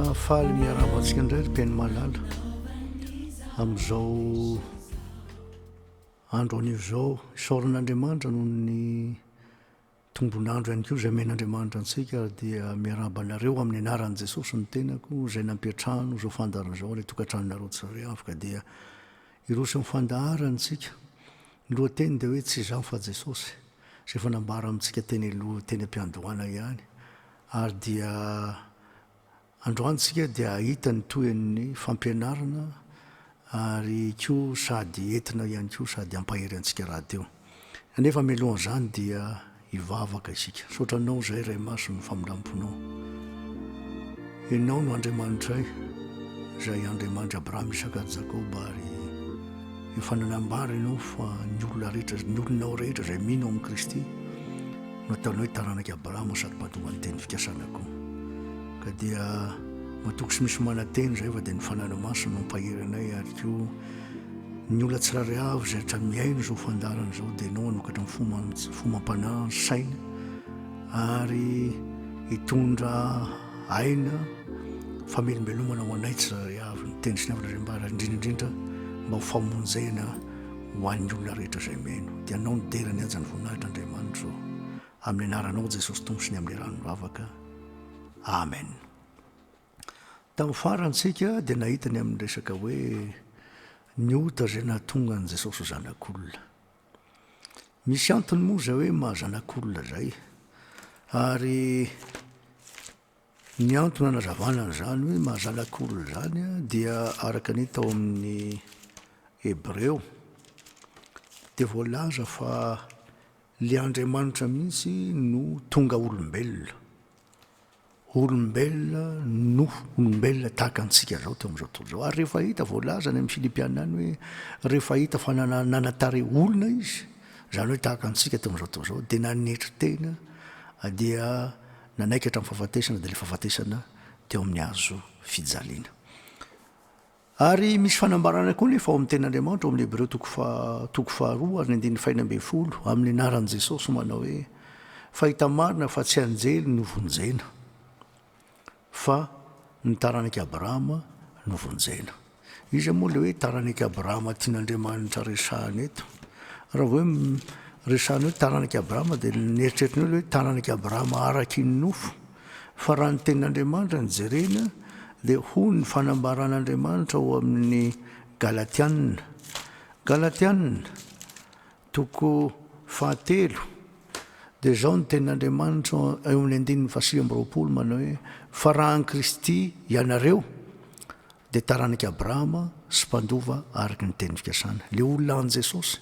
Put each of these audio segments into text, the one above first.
faly miaravantsika indray ry-piaino malala amin'izao andro an'io zao isaoran'Andriamanitra noho ny tombon'andro ihany koa izay men'Andriamanitra antsika dia miarabanareo amin'ny anaran'i Jesosy ny tenako izay nampiatrano izao fandaharana izao ilay tokantranonareo tsirairay afaka dia irosy amin'ny fandaharantsika ny lohateny dia hoe tsy izaho fa Jesosy izay efa nambara amintsika teny aloha teny am-piandohana ihany ary dia androantsika dia ahita ny toen'ny fampianarana ary koa sady entina ihany koa sady ampahery antsika raha teo nefa mialohan'izany dia hivavaka isika saotranao izay ray maso ny famolamponao ianao no Andriamanitray izay Andriamanitra Abrahama Isaka Jakoba ary efa nanambara ianao fa ny olona rehetra ny olonao rehetra izay mino amin'ny Kristy no ataonao hoe taranaka Abrahama sady mpantonga ny teny fikasana koa ka dia matoky sy misy mananteny zay fa dia ny fanana masina no mpahery anay ary koa ny olona tsiraray avy izay rehetra mihaino zao fandarana zao dia ianao hanokatra ny fomam-panahy ny saina ary hitondra aina famelombelomana ho anay tsiraray avy ny teny sy ny avana indrindraindrindra mba ho famonjena ho an'ny olona rehetra izay mihaino dia anao ny derany aja ny voninahitra Andriamanitra zao amin'ny anaranao Jesosy Tompo sy ny amin'ny rano vavaka amen. Tamin'ny farantsika dia nahitany amin'ny resaka hoe ny ota izay nahatonga an'i Jesosy zanak'olona. Misy antony moa zay hoe mahazanak'olona zay ary ny antony hanazavana an'izany hoe mahazanak'olona zany dia araka ny hita ao amin'ny Hebreo dia voalaza fa le Andriamanitra mihitsy no tonga olombelona olombelona tahaka antsika zao teo amin'izao tontolo zao ary rehefa hita voalaza ny amin'ny Filipiana any hoe rehefa hita fa nanatare olona izy zany hoe tahaka antsika teo amin'izao tontolo zao dia nanetry tena dia nanaikatra amin'ny fahafatesana dia le fahafatesana teo amin'ny hazo fijaliana ary misy fanambarana koa nefa ao amin'ny ten'Andriamanitra ao amin'ny Hebreo toko faharoa ary ny 140 amin'ny anaran'i Jesosy manao hoe fahita marina fa tsy anjely no vonjena fa ny taranak'i Abrahama no vonjena. Izy moa le hoe taranak'i Abrahama tian'Andriamanitra resahana eto raha hoe resahana hoe taranak'i Abrahama dia nieritreritiny hoe taranak'i Abrahama araky ny nofo fa raha ny tenin'Andriamanitra ny jerena dia hoy ny fanambaran'Andriamanitra ao amin'ny Galatiana toko 7 dia zao ny tenin'Andriamanitra eo amin'ny 9:20 manao hoe fa raha an Kristy ianareo dia taranak'i Abrahama sy mpandova araka ny teny fikasana. Le olona an Jesosy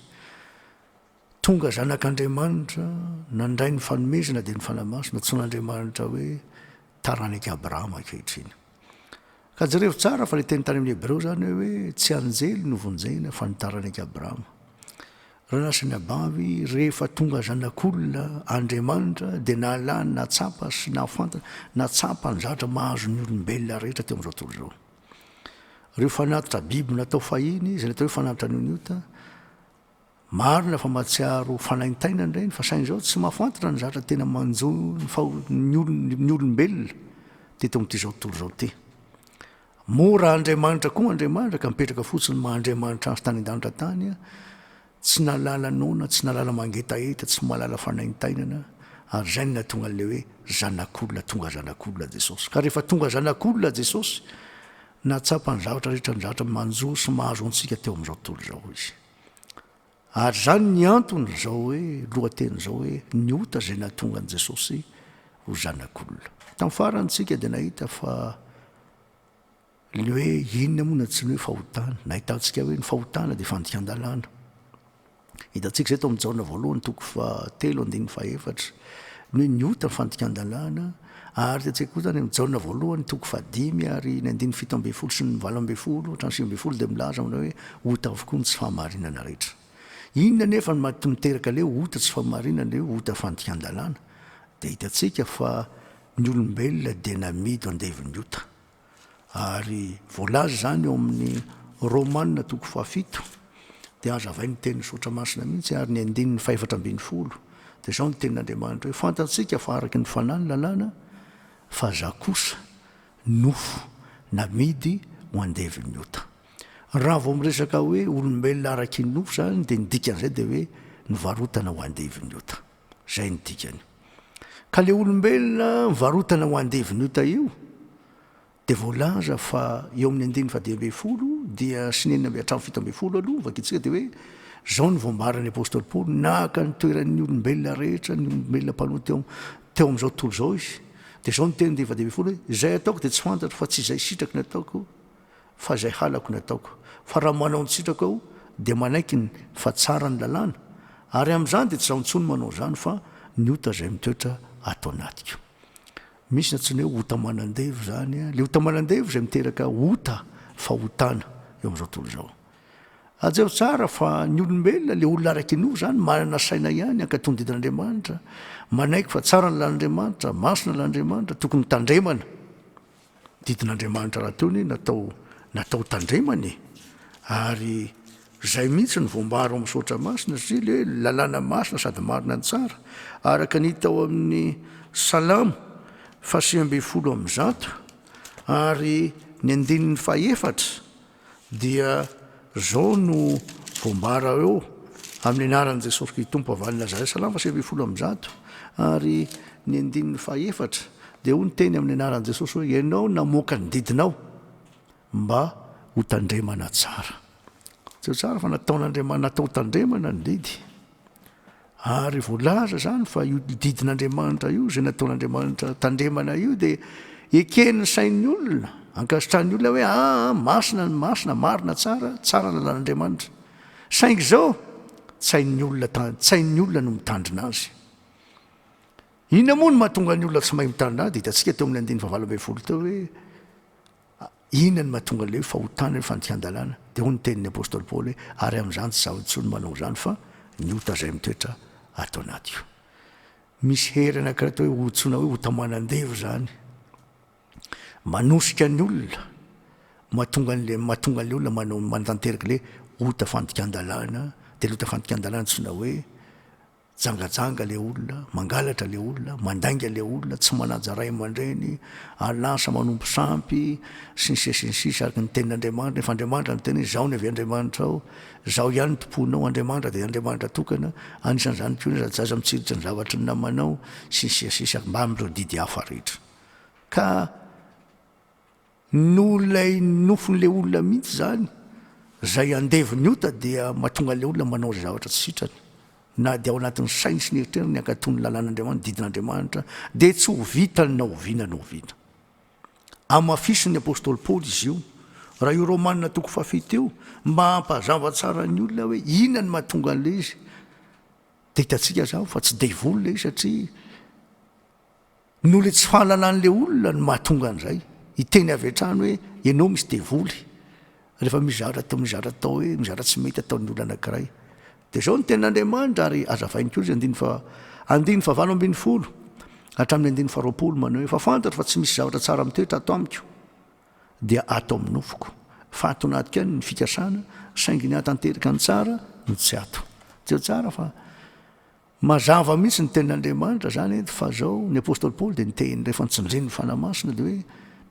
tonga zanak'Andriamanitra nandray ny fanomezana dia ny fanamasina tson'Andriamanitra hoe taranak'i Abrahama ankehitriny. Ka jereo tsara fa le teny tany amin'ny Hebreo zany hoe tsy anjely no vonjena fa ny taranak'i Abrahama. Raha nasany abavy rehefa tonga zanak'olona Andriamanitra dia nahalany natsapa sy nahafantana natsapa ny zavatra mahazo ny olombelona rehetra teo amin'izao tontolo zao. Reo fanatitra biby natao fahiny izay natao hoe fanatitra ny ota marina fa mahatsiaro fanaintaina indreny fa sain'izao tsy mahafantatra ny zavatra tena manjo ny olombelona teto amin'ity zao tontolo zao ty. Mora Andriamanitra koa Andriamanitra ka mipetraka fotsiny maha-Andriamanitra azy tany an-danitra tany tsy nalala nona tsy nalala mangetaeta tsy malala fanaintainana ary zay ny natonga le hoe zanak'olona tonga zanak'olona Jesosy ka rehefa tonga zanak'olona Jesosy natsapa ny zavatra rehetra ny zavatra manjo sy mahazo antsika teo amin'izao tontolo zao izy ary zany ny antony zao hoe lohateny zao hoe ny ota zay natonga an Jesosy ho zanak'olona. Tamin'ny farantsika dia nahita fa le hoe inona moa na tsy ny hoe fahotana nahitantsika hoe ny fahotana dia fandikan-dalàna hitantsika zay tao amin'ny Jaona voalohany toko 3:4 ny hoe ny ota ny fandikan-dalàna ary hitantsika koa zany amin'ny Jaona voalohany toko 5 ary ny 17 sy ny 18 hatrany 20 dia milaza manao hoe ota avokoa ny tsy fahamarinana rehetra. Inona nefa ny miteraka le ota tsy fahamarinana le ota fandikan-dalàna dia hitantsika fa ny olombelona dia namido andeviny ota ary voalaza zany eo amin'ny Romanina toko 7 dia azavay ny teny sotra masina mihitsy ary ny 4:12 dia zao ny tenin'Andriamanitra hoe fantatsika fa araky ny fanahy ny lalàna fa za kosa nofo namidy ho andevy ny ota. Raha vao miresaka hoe olombelona araky ny nofo zany dia nidikan'izay dia hoe nivarotana ho andevy ny ota. Zay ny dikany. Ka le olombelona nivarotana ho andevy ny ota io dia voalaza fa eo amin'ny 910 dia sinenina hatramin'ny 7 aloha vakitsika dia hoe zao ny voambarany apôstôly Paoly naka ny toeran'ny olombelona rehetra ny olombelona mpanoha teo amin'izao tontolo zao izy. Dia zao ny teny 910 hoe izay ataoko dia tsy fantatro fa tsy izay sitrako ny ataoko fa izay halako ny ataoko. Fa raha manao ny sitrako aho dia manaiky ny fa tsara ny lalàna ary amin'izany dia tsy zaho intsony manao izany fa ny ota izay mitoetra ato anatiko. Misy natsoina hoe ota manan-devo zany. Le ota manan-devo izay miteraka ota fahotana eo amin'izao tontolo izao. Ajeo tsara fa ny olombelona le olona araky nofo zany manana saina ihany ankatondidin'Andriamanitra, manaiky fa tsara ny lan'Andriamanitra, masina l'Andriamanitra, tokony tandremana. Didin'Andriamanitra raha teo ny natao tandremany. Ary zay mihitsy ny voambaro amin'ny saotra masina sy le lalàna masina sady marina ny tsara. Araka ny hita ao amin'ny Salamo 110 ary ny 114 dia zao no voambara eo amin'ny anaran'i Jesosy Kristy tompo avalina Nazareta. Salamo 110 ary ny 114 dia ho ny teny amin'ny anaran'i Jesosy hoe ianao namoaka ny didinao mba ho tandremana tsara. Tsy tsara fa natao tandremana ny didy. Ary voalaza zany fa io didin'Andriamanitra io zay nataon'Andriamanitra tandremana io dia ekeny sain'ny olona, ankasitrahan'ny olona hoe masina marina tsara ny lalàn'Andriamanitra. Saingy zao sain'ny olona no mitandrina azy. Inona moa no mahatonga ny olona tsy mahay mitandrina azy? Hitantsika teo amin'ny 9:20 teo hoe inona ny mahatonga le fahotana ny fandikan-dalàna. Dia ho ny tenin'ny apôstôly Paoly hoe ary amin'izany tsy zaho intsony manao izany fa ny ota izay mitoetra ato anatiko. Misy hery anankiray tao hoe hotsona hoe ota manan-devo zany. Manosika ny olona, mahatonga ny olona mantanteraka le ota fandikan-dalàna. Dia le ota fandikan-dalàna tsona hoe jangajanga le olona, mangalatra le olona, mandainga le olona, tsy manaja ray aman-dreny, alasa manompo sampy sy ny sisa araka ny tenin'Andriamanitra. Efa Andriamanitra ny teny zao ny avy Andriamanitra ao, zao ihany tomponao, Andriamanitra dia Andriamanitra tokana, anisan'izany koa zaza mitsiritra ny zavatry ny namanao sy ny sisa mba amin'ireo didy hafa rehetra. Ka nolay nofon'le olona mihitsy zany zay andevy ny ota dia mahatonga le olona manao zay zavatra tsy sitrany. Na dia ao anatin'ny sainy sy ny eritreriny ny ankatony lalàn'Andriamanitra, didin'Andriamanitra dia tsy ho vitany na oviana. Amafisiny apôstôly Paoly izy io. Raha io Romanina toko 7 io mba hampazava tsara ny olona hoe inona ny mahatonga an'le izy. Dia hitantsika zao fa tsy devoly le izy satria nole tsy fahalalàn'le olona ny mahatonga an'izay. Hiteny avy hatrany hoe ianao misy devoly. Rehefa mizara tao hoe mizara tsy mety ataon'ny olona anankiray. Dia zao ny tenin'Andriamanitra ary azavainy koa izy 9:20 hatramin'ny 9:20 manao hoe fa fantatro fa tsy misy zavatra tsara mitoetra ato amiko dia ato amin'ny nofoko. Fa ato anatika any ny fikasana saingy ny hatanteraka ny tsara no tsy ato. Tsy tsara fa mazava mihitsy ny tenin'Andriamanitra zany fa zao ny apôstôly Paoly dia niteny rehefa nitsindriny ny fanamasina dia hoe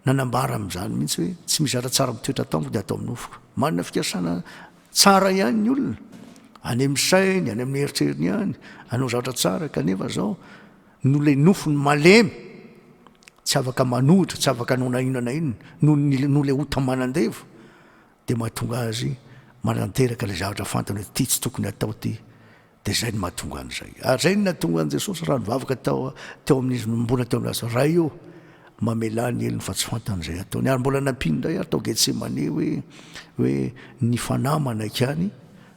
nanambara amin'izany mihitsy hoe tsy misy zavatra tsara mitoetra ato amiko dia ato amin'ny nofoko. Manana fikasana tsara ihany ny olona. Any amin'ny sainy, any amin'ny eritreriny ihany, hanao zavatra tsara kanefa zao no le nofony malemy, tsy afaka manohitra, tsy afaka hanao na inona na inona, no le ota manan-devo, dia mahatonga azy mananteraka le zavatra fantany hoe ty tsy tokony atao ty. Dia zay ny mahatonga an'izay. Ary zay ny nahatonga an' Jesosy raha nivavaka teo amin'ny mbona teo amin'ny raha io mamelany elony fa tsy fantany izay ataony. Ary mbola nampiany indray ary tao Getsemane hoe ny fanahy manaiky any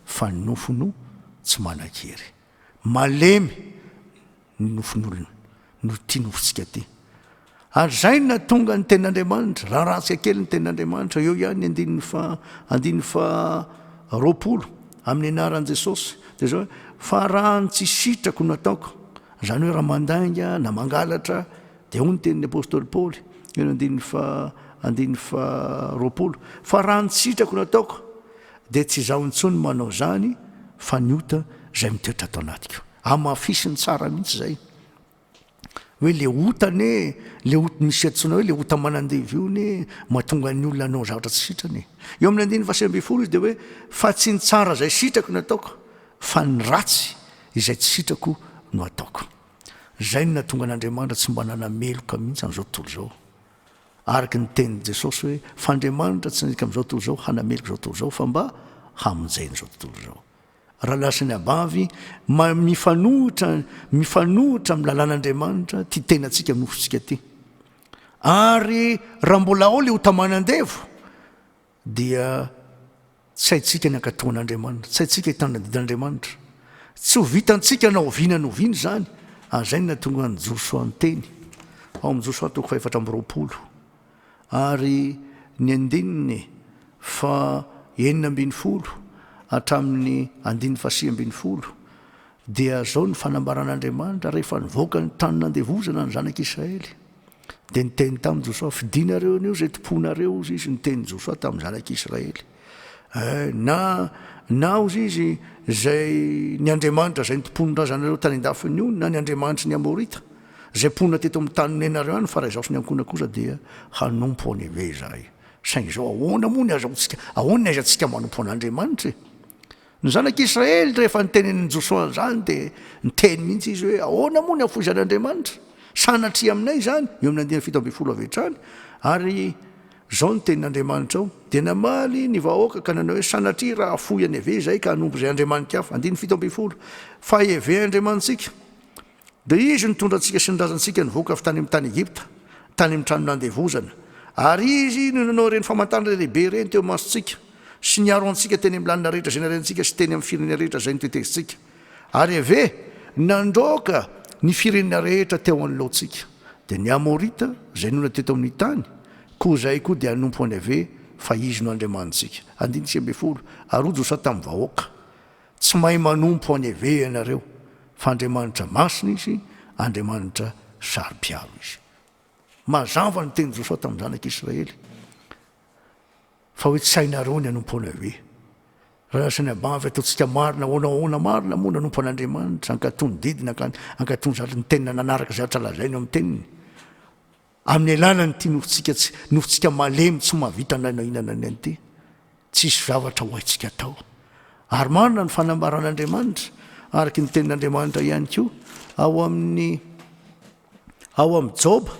fa ny nofo no tsy manan-kery. Malemy ny nofon'olona no ty nofontsika ty. Ary zay no nahatonga ny tenin'Andriamanitra. Raha ratsika kely ny tenin'Andriamanitra eo ihany 120 amin'ny anaran'i Jesosy. Dia zao fa raha tsy sitrako no ataoko, zany hoe raha mandainga na mangalatra, dia ho ny tenin'ny apôstôly Paoly 120 fa raha tsy sitrako no ataoko dia tsy zaho intsony manao zany fa ny ota izay mitoetra ato anatiko. Amafisiny tsara mihitsy zay. hoe le otany le ota misy atsona hoe le ota manandevy io ny mahatonga ny olona anao zavatra tsy sitrany eo amin'ny andiny fahasembyfolo izy dia hoe fa tsy ny tsara izay sitrako no ataoko fa ny ratsy izay tsy sitrako no ataoko zay ny natonga an'Andriamanitra tsy mba nanameloka mihitsy amin'izao tontolo izao araky ny tenin'i Jesosy hoe fa Andriamanitra tsy nika amin'izao tontolo izao hanameloka izao tontolo izao fa mba hamonjeny izao tontolo izao raha lasany abavy mifanohitra amin'ny lalàn'Andriamanitra ty tenantsika nofotsika ty ary raha mbola ao le ota manandevo dia tsy haitsika ny ankatoan'Andriamanitra tsy haitsika hitanadidin'Andriamanitra tsy ho vitantsika na oviana noviany zany zay ny natonga ny Josoa ny teny ao amin'ny Josoa toko 420 ary ny andininy fa 9 hatramin'ny 9 dia zao ny fanambaran'Andriamanitra rehefa nivoaka ny tany nandevozana ny zanak'Israely dia nyteny tamin'ny Josoa fidinareo anio zay tomponareo ozy izy nyteny Josoa tamin'ny zanak'Israely na ozy izy zay ny Andriamanitra zay nitomponyrazanareo tany andafiny io na ny Andriamanitra ny Amorita zay ponina teto amin'ny tany nenareo any fa raha izao sy ny ankona kosa dia hanompo any ave zahay saingy zao ahoana moa ny azaontsika ahoana ny aizantsika manompo an'Andriamanitra ny zanak'Israely rehefa nytenen'ny Josoa zany dia nyteny mihitsy izy hoe ahoana moa ny afoizan'Andriamanitra sanatria aminay zany eo amin'ny 7 avy hatrany ary zao ny tenin'Andriamanitra ao dia namaly ny vahoaka ka nanao hoe sanatria raha afoy any ave zay ka hanompo zay Andriamanitra hafa 7 fa eve Andriamanitsika dia izy nitondra antsika sy nyrazantsika nivoaka avy tany amin'ny tany Egipta tany amin'ny trano nandevozana ary izy no nanao reny famantarana lehibe reny teo masontsika sy niaro antsika teny amin'ny lanina rehetra zay narentsika sy teny amin'ny firenena rehetra zay nitetezitsika ary ave nandroaka ny firenena rehetra teo anoloantsika dia ny Amorita zay nona teto amin'ny tany koa zay koa dia hanompo any ave fa izy no Andriamanitsika 9 ary Josoa tamin'ny vahoaka tsy mahay manompo any ave ianareo fa Andriamanitra masina izy Andriamanitra sary-piaro izy mazava ny teny Josoa tamin'ny zanak'Israely fa hoe tsy hainareo ny hanompo any ave raha lasany abavy ataontsika marina ahoana marina moa nanompo an'Andriamanitra ankatony didina ankatony zavatra ny tenina nanaraka zavatra lazainy amin'ny teniny amin'ny alalany ty nofotsika malemy tsy mahavita nainana ny an'ity tsisy zavatra ho haitsika tao ary marina ny fanambaran'Andriamanitra araky ny tenin'Andriamanitra ihany koa ao amin'ny Joba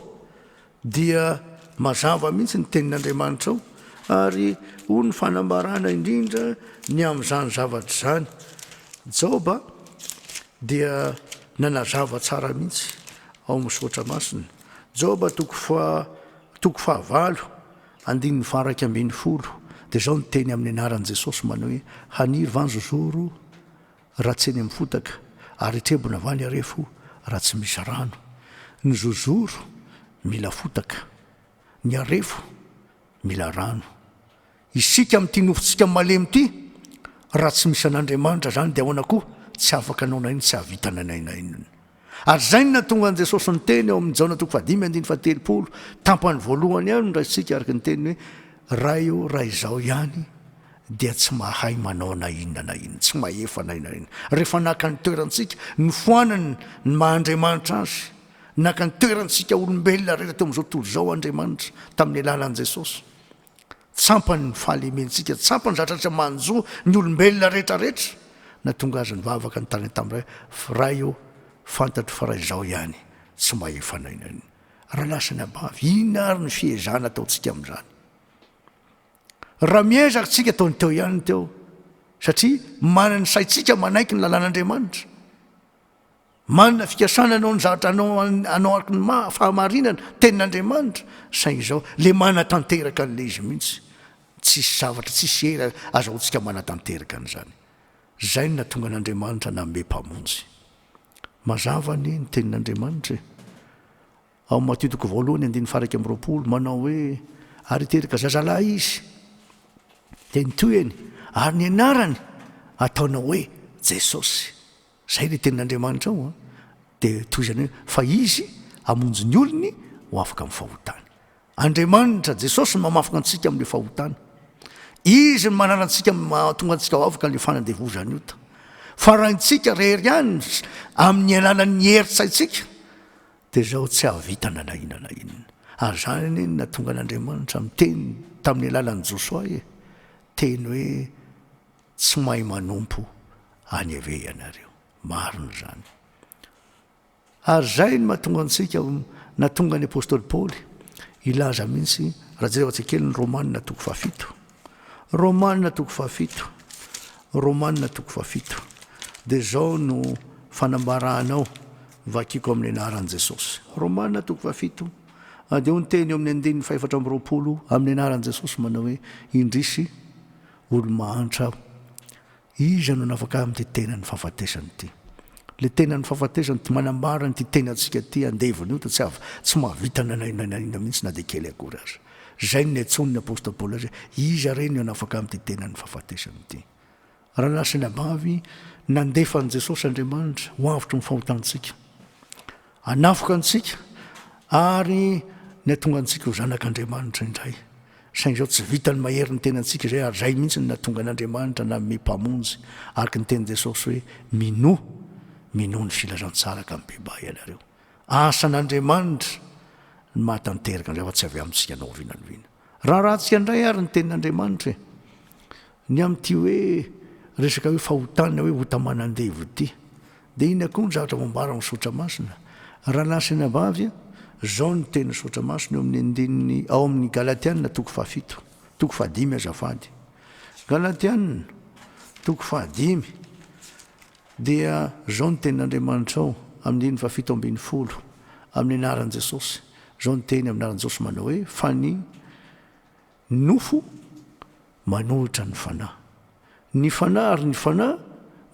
dia mazava mihitsy ny tenin'Andriamanitra ao ary ho ny fanambarana indrindra ny amin'izany zavatra zany Joba dia nanazava tsara mihitsy ao misotra masina Joba toko 9 dia zao ny teny amin'ny anaran'i Jesosy manao hoe haniry vanjozoro raha tsy eny amin'ny fotaka ary trebona vany arefo raha tsy misy rano ny zozoro mila fotaka ny arefo mila rano isika amin'ity nofotsika malemy ity raha tsy misy an'Andriamanitra zany dia ahoana koa tsy afaka anao nainy tsy havita nanainainana ary zay ny natonga an' Jesosy ny teny ao amin'ny Jaona toko 5:30 tampany voalohany ihany ndraisitsika araky ny teny hoe raha io raha izao ihany dia tsy mahay manao na inona tsy mahefa na inona rehefa naka ny toerantsika ny foanany ny maha-Andriamanitra azy naka ny toerantsika olombelona rehetra teo amin'izao tontolo izao Andriamanitra tamin'ny alalan'i Jesosy tsampany ny fahalementsika tsampany zatratra manjo ny olombelona rehetrarehetra na tonga azy ny vavaka ny tany tamin'ray raha io fantatro fa raha izao ihany tsy mahefa na inona raha lasany abavy inona ary ny fiezana ataontsika amin'izany raha miezaka tsika taony teo ihany teo satria manany saitsika manaiky ny lalàn'Andriamanitra manana fikasana anao ny zavatra anao araky ny fahamarinana tenin'Andriamanitra saingy izao le manatanteraka an'le izy mihitsy tsisy zavatra tsisy era azahoantsika manatanteraka an'izany zay ny natonga an'Andriamanitra naome mpamonjy mazavany ny tenin'Andriamanitra ao Matteo toko 2:20 manao hoe ary teraka zazalahy izy dia nitoyany ary ny anarany ataonao hoe Jesosy zay le tenin'Andriamanitra ao dia toizany hoe fa izy hamonjy ny olony ho afaka amin'ny fahotana Andriamanitra Jesosy ny mamafaka antsika amin'le fahotana izy ny mananantsika tonga antsika ho afaka n'le fanandevozany ota fa raha intsika rehery ihany amin'ny alalan'ny heritsaitsika dia zao tsy havitana na inona na inona. Ary zany natonga an'Andriamanitra miteny tamin'ny alalan'i Josoa teny hoe tsy mahay manompo any ave ianareo. Marina zany. Ary zay ny mahatonga antsika natonga ny apôstôly Paoly ilaza mihitsy raha jereo atsikely ny Romanina 7. Romanina 7. Romanina 7. Dia zao no fanambarahanao vakiko amin'ny anaran'i Jesosy. Romanina 7. Dia ho nyteny eo amin'ny 420 amin'ny anaran'i Jesosy manao hoe indrisy olo-mahantra aho. Iza no nafaka amin'ity tenany fahafatesany ity. Le tenany fahafatesany ty manambara ny ty tenantsika ty andevony io tsy mahavitana na mihitsy na dia kely akory azy. Zay ny antsony ny apôstôly Paoly azy iza reny no nafaka amin'ity tenany fahafatesany ity. Raha lasina bavy nandefa an' Jesosy Andriamanitra ho avotry ny fahotantsika, anafoka antsika ary ny atonga antsika ho zanak'Andriamanitra indray. Saingy zao tsy vita ny mahery ny tenantsika zay, ary zay mihitsy ny natonga an'Andriamanitra na mipamonjy araka ny teny Jesosy hoe mino ny filazantsara ka mibeba ianareo. Asan'Andriamanitra ny mahatanteraka an'izay fa tsy avy amintsika anao vinaloviana. Rahatsika indray ary ny tenin'Andriamanitra ny amin'ity hoe resaka hoe fahotana hoe hotamanandevo ity, dia ina koa ny zavatra mombara misotra masina. Raha lasina vavy zao ny teny sotra masina eo amin'ny ao amin'ny Galatianina 7:5 azafady. Galatianina 7:5 dia zao ny tenin'Andriamanitra ao amin'ny 7:70 amin'ny anaran'i Jesosy. Zao ny teny amin'ny anaran'i Jesosy manao hoe fa ny nofo manohitra ny fanahy, ny fanahy ary ny fanahy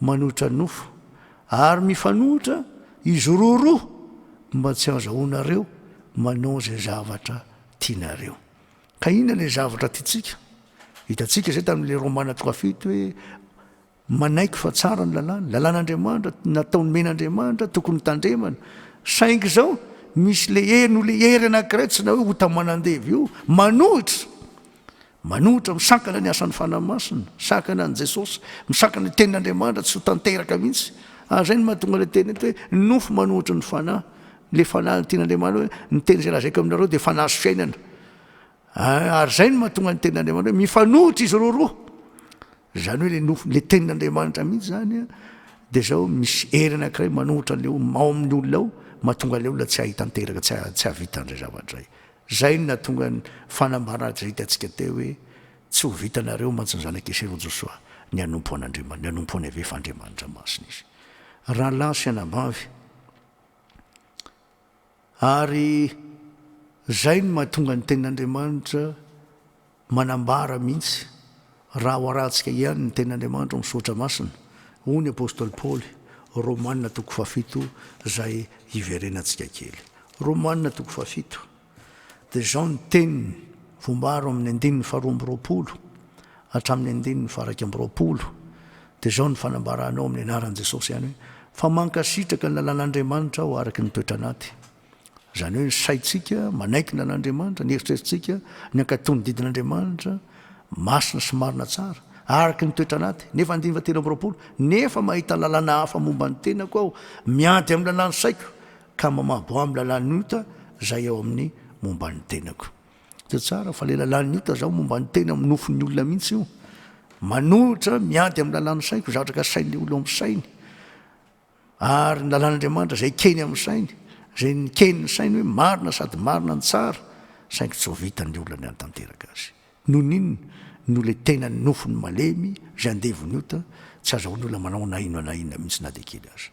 manohitra ny nofo, ary mifanohitra izy roa mba tsy azahoanareo manao zay zavatra tianareo. Ka ina le zavatra tiatsika? Hitatsika zay tamin'le Romanina 7 hoe manaiky fa tsara ny lalàn'Andriamanitra, nataony men'Andriamanitra tokony tandremana. Saingy zao misy le hery anankiray tsy na hoe hotamanandevy io, manohitra misakana ny asan'ny fanahy masina, misakana an' Jesosy, misakana ny tenin'Andriamanitra tsy ho tanteraka mihitsy. Ary zay ny mahatonga le teny eto hoe nofo manohitra ny fanahy. Le fanahy ny tian'Andriamanitra hoe ny teny zay lazaiko aminareo dia fanahy sy fiainana. Ary zay ny mahatonga ny tenin'Andriamanitra hoe mifanohitra izy roa. Zany hoe le nofo le tenin'Andriamanitra mihitsy zany dia zao misy hery anankiray manohitra leo ao amin'ny olona ao, mahatonga le olona tsy hahitanteraka, tsy havita an'izay zavatra zay. Zay ny natonga ny fanambarana zay hitantsika teo hoe tsy ho vitanareo mantsy ny zanak'Esy Josoa ny anompo an'Andriamanitra, ny anompo any avefa Andriamanitra masina izy. Raha lasy anabavy ary zay ny mahatonga ny tenin'Andriamanitra manambara mihitsy raha ho arahantsika ihany ny tenin'Andriamanitra misotra masina. Hoy ny apôstôly Paoly Romanina 7 zay hiverenantsika kely. Romanina 7 dia zao ny teniny vombaro amin'ny 2:20 hatramin'ny 2:20 dia zao ny fanambaranao amin'ny anaran'i Jesosy ihany hoe fa mankasitraka ny lalàn'Andriamanitra aho araka ny toetra anaty. Zany hoe ny saitsika manaiky ny lalàn'Andriamanitra, ny eritrerititsika ny ankatony didin'Andriamanitra masina sy marina tsara araka ny toetra anaty. Nefa 2:20 nefa mahita lalàna hafa momba ny tenako aho, miady amin'ny lalàny saiko ka mamabo amin'ny lalàny ota zay ao amin'ny momba ny tenako. Dia tsara fa le lalàny ota zao momba ny tena minofon'ny olona mihitsy io. Manohitra miady amin'ny lalàny saiko zavatra ka sain'le olo amin'ny sainy, ary ny lalàn'Andriamanitra zay keny amin'ny sainy, zay ny keny ny sainy hoe marina sady marina ny tsara, saingy tsy ho vitan'ny olona ny antanteraka azy. Noho ninona? No le tena ny nofony malemy zay andevony ota tsy azahoany olona manao na inona mihitsy na dia kely azy.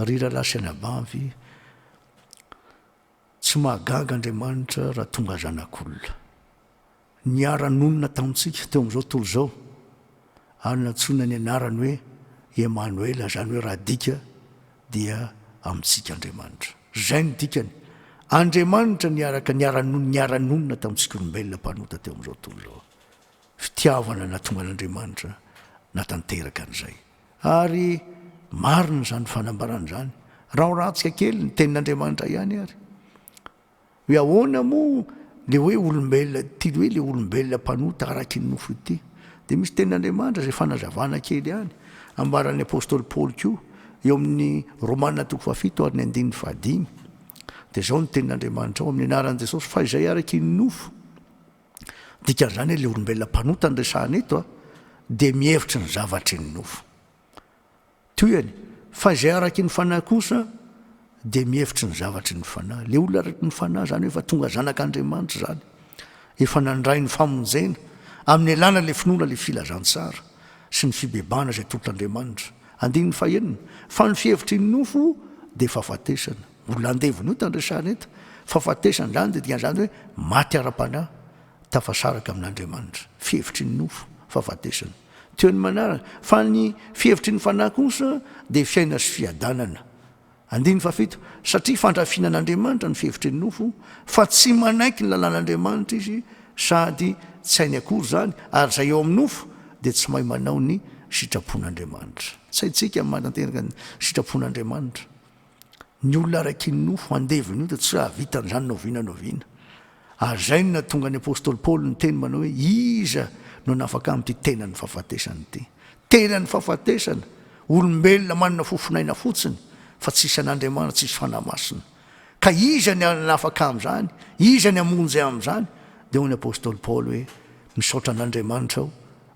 Ry rahalasy anabavy, tsy mahagaga Andriamanitra raha tonga zanak'olona. Niara-nonona tamintsika teo amin'izao tontolo zao ary natsoina ny anarany hoe Emanuela, zany hoe raha dika dia amintsika Andriamanitra. Zay ny dikany. Andriamanitra niaraka niara-nonona tamintsika olombelona mpanota teo amin'izao tontolo zao. Fitiavana natonga an'Andriamanitra natanteraka an'izay. Ary marina zany fanambarana zany. Raha ho ratsika kely ny tenin'Andriamanitra ihany ary. Hoe ahoana moa le hoe olombelona ty hoe le olombelona mpanota araky ny nofo ity. Dia misy tenin'Andriamanitra zay fanazavana kely ihany. Ambaran'ny apôstôly Paoly koa eo amin'ny Romanina 7 ary ny 5. dia zao ny tenin'Andriamanitra ao amin'ny anaran'i Jesosy fa izay araky ny nofo dikan'izany hoe le olombelona mpanota ny resahana eto a dia mihevitry ny zavatry ny nofo toyany fa izay araky ny fanahy kosa dia mihevitry ny zavatry ny fanahy le olona araky ny fanahy zany hoe fa tonga zanak'Andriamanitra zany efa nandray ny famonjena amin'ny alàna le finoana le filazantsara sy ny fibebana izay totl'Andriamanitra andininy fahenina fa ny fihevitry ny nofo dia fahafatesana olona andeviny io tandresahana eto fahafatesana zany dia dikan'izany hoe maty ara-panahy tafasaraka amin'Andriamanitra fihevitry ny nofo fahafatesana teo ny manaraka fa ny fihevitry ny fanahy kosa dia fiaina sy fiadanana andiny fafito satria fandrafinan'Andriamanitra ny fihevitry ny nofo fa tsy manaiky ny lalàn'Andriamanitra izy sady tsy hainy akory zany ary zay eo amin'ny nofo dia tsy mahay manao ny sitrapon'Andriamanitra tsy haintsika manateraka ny sitrapon'Andriamanitra ny olona araiky ny nofo andeviny io dia tsy hahavitan'izany noviana ary zay no natonga ny apôstôly Paoly ny teny manao hoe iza no nafaka amin'ity tenany fahafatesana ity tenany fahafatesana olombelona manana fofinaina fotsiny fa tsisy an'Andriamanitra tsisy fanahy masina ka iza ny nafaka amin'izany iza ny amonjy amin'izany dia hoy ny apôstôly Paoly hoe misaotra an'Andriamanitra aho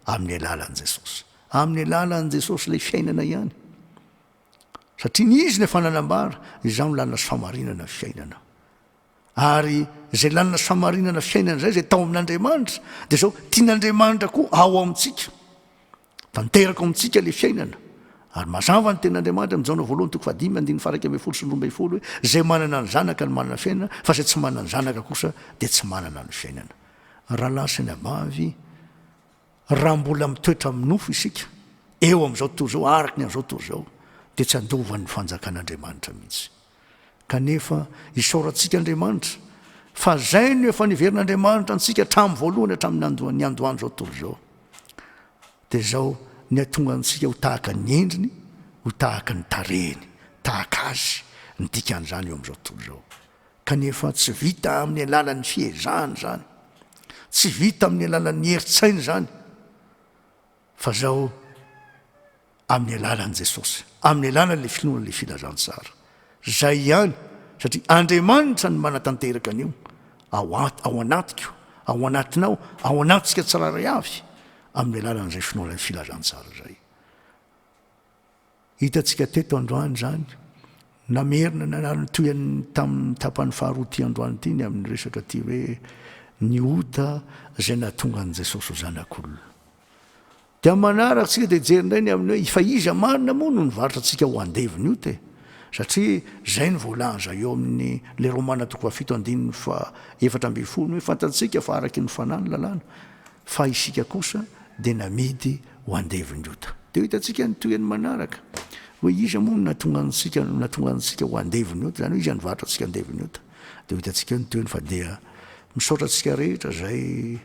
amin'ny alalan'i Jesosy amin'ny alalan'i Jesosy ilay fiainana ihany satria ny izy ny fananambara izao ny lalina sy famarinana fiainana ary zay lalina sy famarinana fiainana zay zay tao amin'Andriamanitra dia zao tian'Andriamanitra koa ao amintsika tanteraka amintsika le fiainana ary mazava ny ten'Andriamanitra amin'ny jaona voalohany toko 5:1-2 hoe zay manana ny zanaka ny manana fiainana fa zay tsy manana ny zanaka kosa dia tsy manana ny fiainana raha lasany abavy raha mbola mitoetra amin'ny nofo isika eo amin'izao tontolo zao araky ny amin'izao tontolo zao dia tsy andovan'ny fanjakan'Andriamanitra mihitsy kanefa isaorantsika Andriamanitra fa zay no efa niverin'Andriamanitra antsika hatramin'ny voalohany hatramin'ny ny andohany zao tontolo zao dia zao ny atonga antsika ho tahaka ny endriny ho tahaka ny tarehiny tahaka azy ny dikan'izany eo amin'izao tontolo zao kanefa tsy vita amin'ny alalan'ny fiezahana zany tsy vita amin'ny alalan'ny heritsaina zany fa zao amin'ny alalan'i Jesosy amin'ny alalan'le finoana le filazantsara zay ihany satria Andriamanitra ny manatanteraka an'io ao anatiko ao anatinao ao anatsika tsiraray avy amin'ny alalan'izay finoana le filazantsara zay hitantsika teto androany zany namerina nanarany toyany tamin'ny tapany faharoa ty androany ity ny amin'ny resaka ty hoe ny ota zay nahatonga an' Jesosy ho zanak'olona dia manaraka tsika dia jerindray ny amin'ny hoe fa iza marina moa no nivaritra antsika ho andeviny io te satria zay ny voalaza eo amin'ny le Romana 7:4 hoe fantatsika fa araky ny fanahy ny lalàna fa isika kosa dia namidy ho andeviny ota dia hitantsika ny toyany manaraka hoe iza moa no natonga antsika ho andeviny ota zany hoe iza nivaritra antsika andeviny ota dia hitantsika ny toyany fa dia misaotra antsika rehetra zay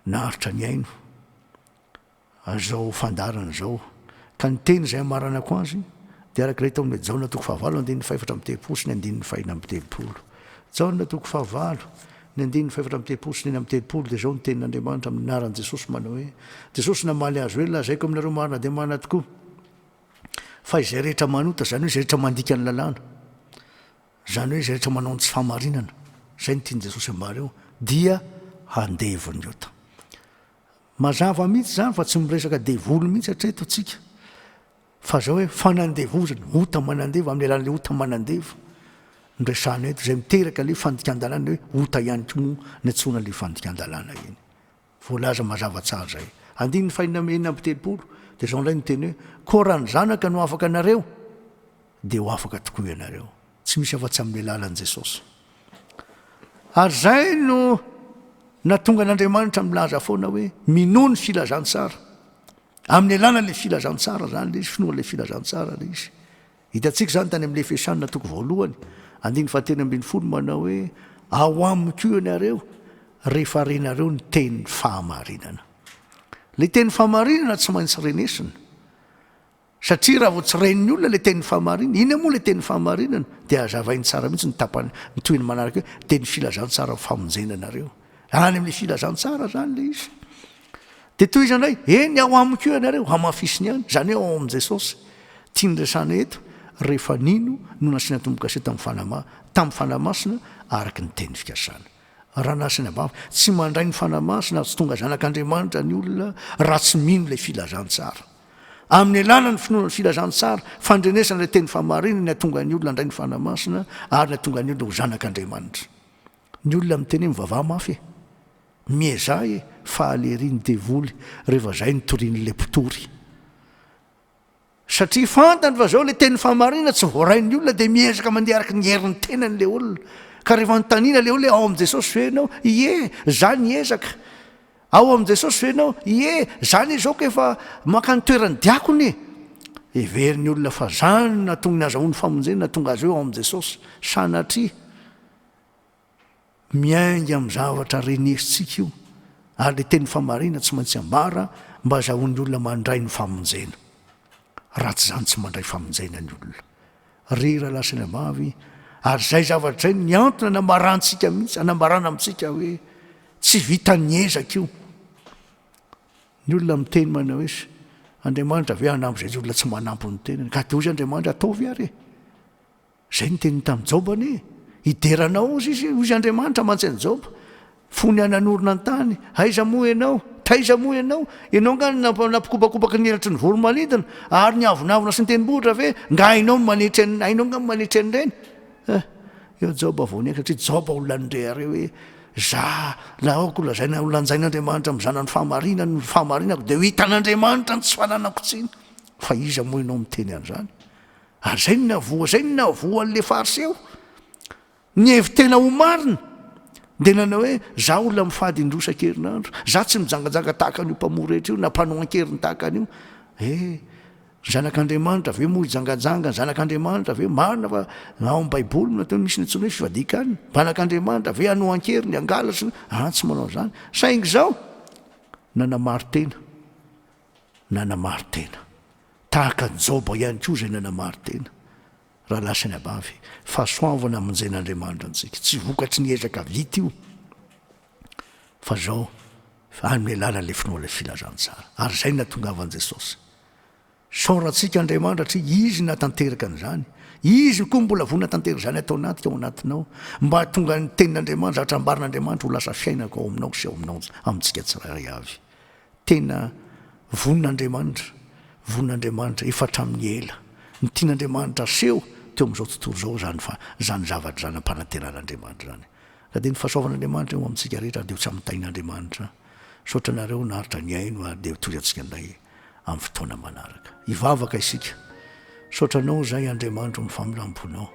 naharitra ny aino azao fandarana zao ka ny teny zay amaranako azy dia arak'ilay tao amin'ny jaona toko 9:4 sy ny 9:30 jaona toko 9 ny 9:4 sy ny 9:30 dia zao ny tenin'Andriamanitra amin'ny anaran'i Jesosy manao hoe Jesosy namaly azy hoe lazaiko aminareo marina dia marina tokoa fa izay rehetra manota zany hoe izay rehetra mandika ny lalàna zany hoe izay rehetra manao ny tsy fahamarinana zay ny tiany Jesosy aminareo dia handeviny ota mazava mihitsy zany fa tsy miresaka devolo mihitsy hatreto atsika fa zao hoe fanandevozana ota manandevo amin'ny alalan'le ota manandevo nyresahana eto zay miteraka le fandikan-dalàna hoe ota ihany koa ny antsona le fandikan-dalàna iny voalaza mazava tsara zay andiny fahinina menina ampitelopolo dia zao ndray ny teny hoe koa raha ny zanaka no afaka anareo dia ho afaka tokoa ianareo tsy misy afa-tsy amin'ny alalan'i Jesosy ary zay no natonga an'Andriamanitra milaza foana hoe minoa ny filazantsara amin'ny alàna le filazantsara zany le izy finoana le filazantsara le izy hitantsika zany tany amin'le Efesanina toko 1:10 manao hoe ao amiko ianareo rehefa renareo ny teny fahamarinana le teny fahamarinana tsy maintsy renesina satria raha vao tsy reniny olona le teny fahamarinana ina moa le teny fahamarinana dia azavainy tsara mihitsy ny tapany nytoyny manaraka hoe teny filazantsara famonjena anareo any amin'le filazantsara zany le izy dia toy izandray eny ao amiko ianareo hamafisiny ihany zany hoe ao amin'i Jesosy tia nyresana eto rehefa nino no nasiana tombokase tamin'ny fanamasina araky ny teny fikasana. Raha nasina bava tsy mandray ny fanamasina tsy tonga zanak'Andriamanitra ny olona raha tsy mino ilay filazantsara. Amin'ny alalany finoana filazantsara fandrenesana ilay teny famarinana ny atonga ny olona andray ny fanamasina ary ny atonga ny olona ho zanak'Andriamanitra. Ny olona miteny mivavaha mafy miezay fa aleriany devoly rehefa zay nitorian'ilay mpitory. Satria fantany fa zao le teny famarinana tsy voarain'ny olona dia miezaka mandeha araky ny herin'ny tenan'ilay olona. Ka rehefa notaniana le olona ao amin'i Jesosy fenao, ie zany ezaka. Ao amin'i Jesosy fenao, ie zany izao ka efa maka ny toerany diakony. Everiny olona fa zany natonga ny azahoany famonjena natonga azy eo ao amin'i Jesosy. Sanatria miainga amin'ny zavatra renesintsika io. Ary le teny famarinana tsy maintsy ambara mba azahoan'ny olona mandray ny famonjena. Raha tsy zany tsy mandray famonjena ny olona. Rera lasany ambavy. Ary zay zavatra zay ny antony anambarantsika mihitsy, anambarana amintsika hoe tsy vitan'ny ezaka io. Ny olona miteny manao hoe Andriamanitra ve hanampy zay olona tsy manampy ny tenany. Ka toy izy Andriamanitra ataovy ary. Zay ny teniny tamin'ny Jobany. Hideranao izy Andriamanitra mantsy Job. Fony ananorona ny tany. Aiza moa ianao? Taiza moa ianao? Ianao nga napikopakopaky ny helatry ny voromanidina ary ny avonavona sy ny tendrombohitra ve nga hainao nga manetry an'ireny. Eo Job avony satria Job olona nirehare hoe za la aoko lazaina olanjain'Andriamanitra mizana ny fahamarinako dia ho hitan'Andriamanitra ny tsy fananako tsiny. Fa iza moa ianao miteny an'izany? Ary zay ny navoan'le fariseo. Ny hevitena ho marina dia nanao hoe za olona mifady indrosan-kerinandro, za tsy mijangajanga tahaka an'io mpamory rehetra io na mpanao an-keriny tahaka an'io. Zanak'Andriamanitra ve moa hijangajanga, zanak'Andriamanitra ve marina fa ao amin'ny baiboly natao misy nitsony hoe fivadikaniny. Zanak'Andriamanitra ve hanao an-keriny angalasy tsy manao zany. Saingy zao nanamary tena tahaka ny Job ihany koa zay nanamary tena. Raha lasany abavy fahasoavana amonjen'Andriamanitra antsika tsy vokatry ny ezaka vita io fa zao amin'ny alalan'ilay finoana filazantsara. Ary zay natongavan'i Jesosy. Saorantsika Andriamanitra satria izy natanteraka an'izany. Izy koa mbola voa natanteraka izany atao anatika ao anatinao mba tonga ny tenin'Andriamanitra zavatra ambarin'Andriamanitra ho lasa fiainako ao aminao sy ao aminao amintsika tsirairay avy. Tena von'Andriamanitra efatra amin'ny ela. Ny tian'Andriamanitra seho teo amin'izao tontolo zao zany zavatra zany ampananteran'Andriamanitra zany. Ka dia ny fahasoavan'Andriamanitra eo amintsika rehetra dia ho tsy amitain'Andriamanitra. Saotra nareo naharitra ny aino ary dia toy antsika indray amin'ny fotoana manaraka. Hivavaka isika. Saotra anao zay Andriamanitra ny famolamponao.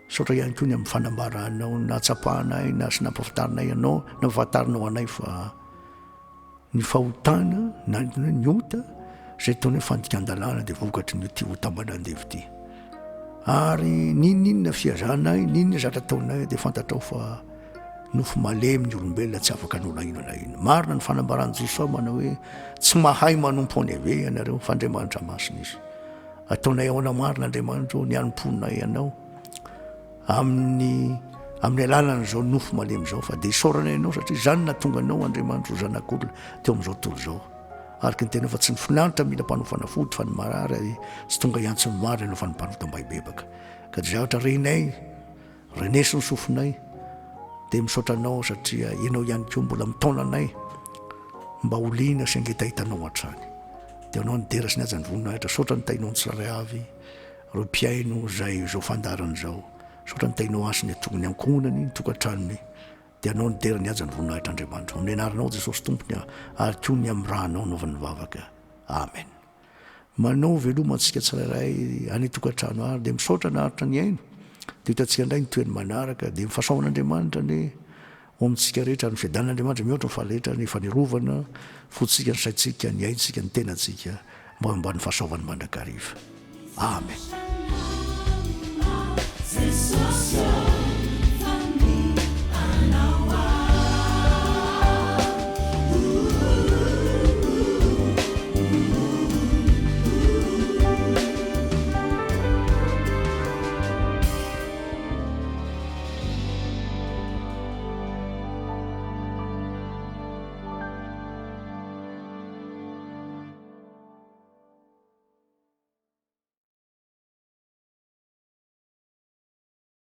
Saotra ihany koa ny amin'ny fanambaranao natsapahanay na sy nampahafantarinay anao na fahafantarinao anay fa ny fahotana na ny ota zay taony hoe fandikan-dalàna dia vokatry ny ty ota manandevo ty. Ary ninona fiazanay, ninona zatra taonay dia fantatrao fa nofo malemy ny olombelona tsy afaka an'olona ino na ino. Marina ny fanambaran'i Jesosy manao hoe tsy mahay manompo any ave ianareo fa Andriamanitra masina izy. Ataonay ao anamarinaN'Andriamanitra ny anomponay anao amin'ny alalan'izao nofo malemy zao fa dia isaoranay anao satria zany natonga anao Andriamanitra ho zanak'olona teo amin'izao tontolo zao. Araka ny tena fa tsy ny finaritra mila mpanofana fody fa ny marary tsy tonga iantsony mary anao fa ny mpanota-baibebaka. Ka dia zavatra renesi ny sofinay dia misaotra anao satria ianao ihany koa mbola mitaona anay mba holiana sy angeta hitanao hatrany. Dia anao niderasy ny aza ny voninahitra. Saotra ny tainao ny tsiraray avy ro mpiaino zay zao fandarana zao. Saotra ny tainao asy ny atongony ankonany ny tokantranony. Dia anao nidera ny aza ny voninahitra Andriamanitra. Amin'ny anaranao Jesosy tompony ary koa ny amin'ny rahanao naovan'ny vavaka. Amen. Manao velomantsika tsirairay any tokantrano ary dia misaotra naharitra ny aino. Dia hitantsika indray ny toerany manaraka dia mifahasoavan'Andriamanitra ny ao amintsika rehetra ny fiadanan'Andriamanitra mihoatra ny fahaletra ny fanerovana fotsika ny saitsika ny aintsika ny tenantsika mba ny fahasoavany mandrakariva. Amen.